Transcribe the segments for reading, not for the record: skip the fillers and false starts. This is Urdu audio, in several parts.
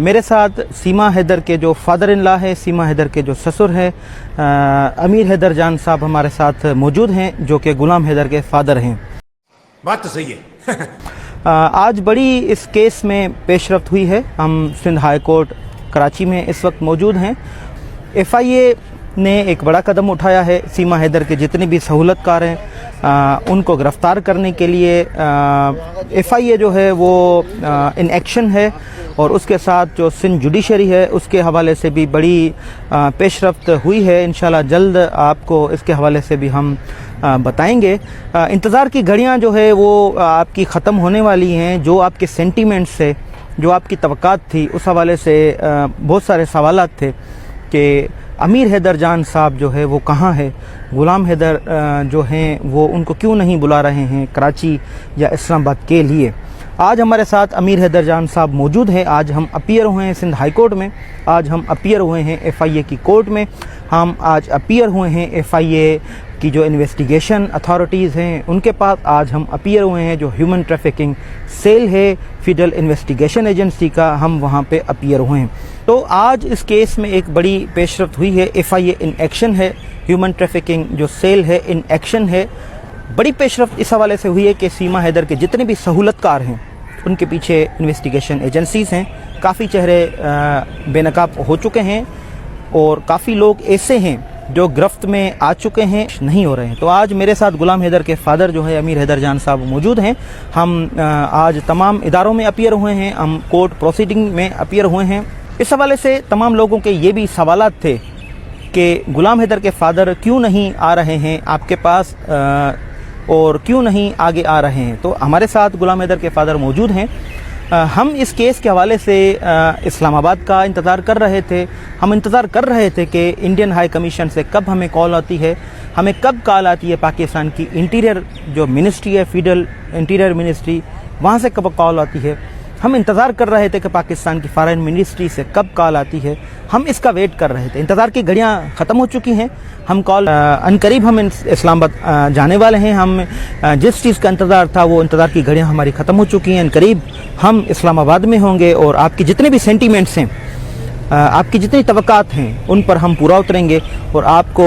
میرے ساتھ سیما حیدر کے جو فادر ان لا ہے، سیما حیدر کے جو سسر ہیں امیر حیدر جان صاحب ہمارے ساتھ موجود ہیں، جو کہ غلام حیدر کے فادر ہیں۔ بات تو صحیح ہے۔ آج بڑی اس کیس میں پیش رفت ہوئی ہے۔ ہم سندھ ہائی کورٹ کراچی میں اس وقت موجود ہیں۔ ایف آئی اے نے ایک بڑا قدم اٹھایا ہے۔ سیما حیدر کے جتنے بھی سہولت کار ہیں ان کو گرفتار کرنے کے لیے ایف آئی اے جو ہے وہ ان ایکشن ہے، اور اس کے ساتھ جو سندھ جوڈیشری ہے اس کے حوالے سے بھی بڑی پیش رفت ہوئی ہے۔ انشاءاللہ جلد آپ کو اس کے حوالے سے بھی ہم بتائیں گے۔ انتظار کی گھڑیاں جو ہے وہ آپ کی ختم ہونے والی ہیں۔ جو آپ کے سینٹیمنٹس سے، جو آپ کی توقعات تھی، اس حوالے سے بہت سارے سوالات تھے کہ امیر حیدر جان صاحب جو ہے وہ کہاں ہے، غلام حیدر جو ہیں وہ ان کو کیوں نہیں بلا رہے ہیں کراچی یا اسلام آباد کے لیے۔ آج ہمارے ساتھ امیر حیدر جان صاحب موجود ہیں۔ آج ہم اپیئر ہوئے ہیں سندھ ہائی کورٹ میں، آج ہم اپیئر ہوئے ہیں ایف آئی اے کی کورٹ میں، ہم آج اپیئر ہوئے ہیں ایف آئی اے کی جو انویسٹیگیشن اتھارٹیز ہیں ان کے پاس، آج ہم اپیئر ہوئے ہیں جو ہیومن ٹریفکنگ سیل ہے فیڈرل انویسٹیگیشن ایجنسی کا، ہم وہاں پہ اپیئر ہوئے ہیں۔ تو آج اس کیس میں ایک بڑی پیش رفت ہوئی ہے۔ F I A in action ہے، ہیومن ٹریفکنگ جو سیل ہے ان ایکشن ہے۔ بڑی پیش رفت اس حوالے سے ہوئی ہے کہ سیما حیدر کے جتنے بھی سہولت کار ہیں ان کے پیچھے انویسٹیگیشن ایجنسیز ہیں۔ کافی چہرے بے نقاب ہو چکے ہیں اور کافی لوگ ایسے ہیں جو گرفت میں آ چکے ہیں، نہیں ہو رہے ہیں۔ تو آج میرے ساتھ غلام حیدر کے فادر جو ہے امیر حیدر جان صاحب موجود ہیں۔ ہم آج تمام اداروں میں اپیئر ہوئے ہیں، ہم کورٹ پروسیڈنگ میں اپیئر ہوئے ہیں۔ اس حوالے سے تمام لوگوں کے یہ بھی سوالات تھے کہ غلام حیدر کے فادر کیوں نہیں آ رہے ہیں آپ کے پاس اور کیوں نہیں آگے آ رہے ہیں۔ تو ہمارے ساتھ غلام حیدر کے فادر موجود ہیں۔ ہم اس کیس کے حوالے سے اسلام آباد کا انتظار کر رہے تھے۔ ہم انتظار کر رہے تھے کہ انڈین ہائی کمیشن سے کب ہمیں کال آتی ہے، ہمیں کب کال آتی ہے پاکستان کی انٹیریئر جو منسٹری ہے، فیڈرل انٹیریئر منسٹری، وہاں سے کب کال آتی ہے۔ ہم انتظار کر رہے تھے کہ پاکستان کی فارن منسٹری سے کب کال آتی ہے۔ ہم اس کا ویٹ کر رہے تھے۔ انتظار کی گھڑیاں ختم ہو چکی ہیں۔ ہم کال عنقریب ہم اسلام آباد جانے والے ہیں۔ ہم جس چیز کا انتظار تھا وہ انتظار کی گھڑیاں ہماری ختم ہو چکی ہیں۔ عنقریب ہم اسلام آباد میں ہوں گے اور آپ کی جتنے بھی سینٹیمنٹس ہیں، آپ کی جتنی توقعات ہیں ان پر ہم پورا اتریں گے اور آپ کو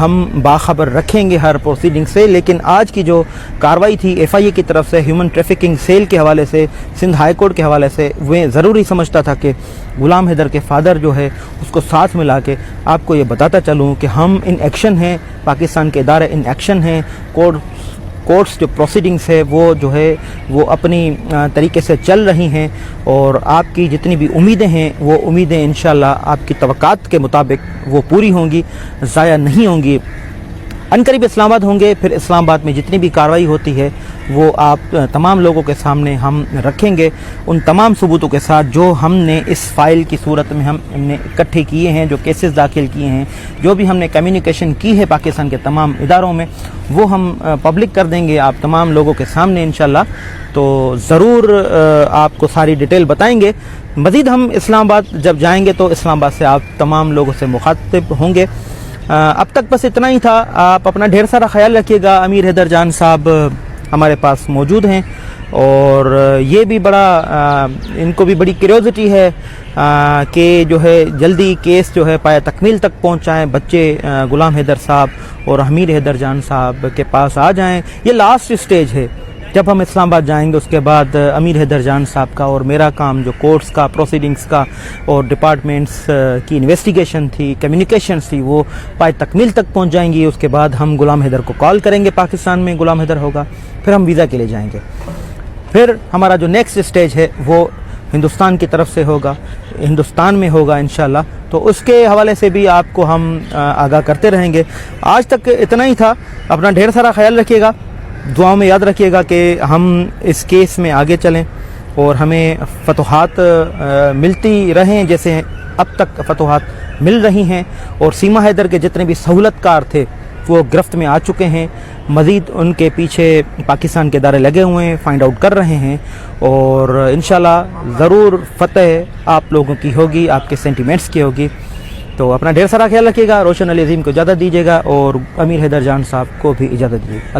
ہم باخبر رکھیں گے ہر پروسیڈنگ سے۔ لیکن آج کی جو کارروائی تھی ایف آئی اے کی طرف سے ہیومن ٹریفکنگ سیل کے حوالے سے، سندھ ہائی کورٹ کے حوالے سے، وہ ضروری سمجھتا تھا کہ غلام حیدر کے فادر جو ہے اس کو ساتھ ملا کے آپ کو یہ بتاتا چلوں کہ ہم ان ایکشن ہیں، پاکستان کے ادارے ان ایکشن ہیں، کورٹس جو پروسیڈنگس ہے وہ جو ہے وہ اپنی طریقے سے چل رہی ہیں، اور آپ کی جتنی بھی امیدیں ہیں وہ امیدیں انشاءاللہ آپ کی توقعات کے مطابق وہ پوری ہوں گی، ضائع نہیں ہوں گی۔ عنقریب اسلام آباد ہوں گے، پھر اسلام آباد میں جتنی بھی کارروائی ہوتی ہے وہ آپ تمام لوگوں کے سامنے ہم رکھیں گے، ان تمام ثبوتوں کے ساتھ جو ہم نے اس فائل کی صورت میں ہم نے اکٹھے کیے ہیں، جو کیسز داخل کیے ہیں، جو بھی ہم نے کمیونیکیشن کی ہے پاکستان کے تمام اداروں میں، وہ ہم پبلک کر دیں گے آپ تمام لوگوں کے سامنے انشاءاللہ۔ تو ضرور آپ کو ساری ڈیٹیل بتائیں گے۔ مزید ہم اسلام آباد جب جائیں گے تو اسلام آباد سے آپ تمام لوگوں سے مخاطب ہوں گے۔ اب تک بس اتنا ہی تھا۔ آپ اپنا ڈھیر سارا خیال رکھیے گا۔ امیر حیدر جان صاحب ہمارے پاس موجود ہیں اور یہ بھی بڑا ان کو بھی بڑی کیوریوسٹی ہے کہ جو ہے جلدی کیس جو ہے پایہ تکمیل تک پہنچائیں، بچے غلام حیدر صاحب اور امیر حیدر جان صاحب کے پاس آ جائیں۔ یہ لاسٹ سٹیج ہے۔ جب ہم اسلام آباد جائیں گے اس کے بعد امیر حیدر جان صاحب کا اور میرا کام جو کورٹس کا، پروسیڈنگس کا اور ڈپارٹمنٹس کی انویسٹیگیشن تھی، کمیونیکیشنز تھی، وہ پائے تکمیل تک پہنچ جائیں گی۔ اس کے بعد ہم غلام حیدر کو کال کریں گے، پاکستان میں غلام حیدر ہوگا، پھر ہم ویزا کے لیے جائیں گے۔ پھر ہمارا جو نیکسٹ سٹیج ہے وہ ہندوستان کی طرف سے ہوگا، ہندوستان میں ہوگا انشاءاللہ۔ تو اس کے حوالے سے بھی آپ کو ہم آگاہ کرتے رہیں گے۔ آج تک اتنا ہی تھا۔ اپنا ڈھیر سارا خیال رکھیے گا، دعاؤں میں یاد رکھیے گا کہ ہم اس کیس میں آگے چلیں اور ہمیں فتوحات ملتی رہیں جیسے اب تک فتوحات مل رہی ہیں، اور سیما حیدر کے جتنے بھی سہولت کار تھے وہ گرفت میں آ چکے ہیں۔ مزید ان کے پیچھے پاکستان کے ادارے لگے ہوئے ہیں، فائنڈ آؤٹ کر رہے ہیں، اور انشاءاللہ ضرور فتح آپ لوگوں کی ہوگی، آپ کے سینٹیمنٹس کی ہوگی۔ تو اپنا ڈھیر سارا خیال رکھیے گا۔ روشن علی عظیم کو اجازت دیجیے گا اور امیر حیدر جان صاحب کو بھی اجازت دیجیے گا۔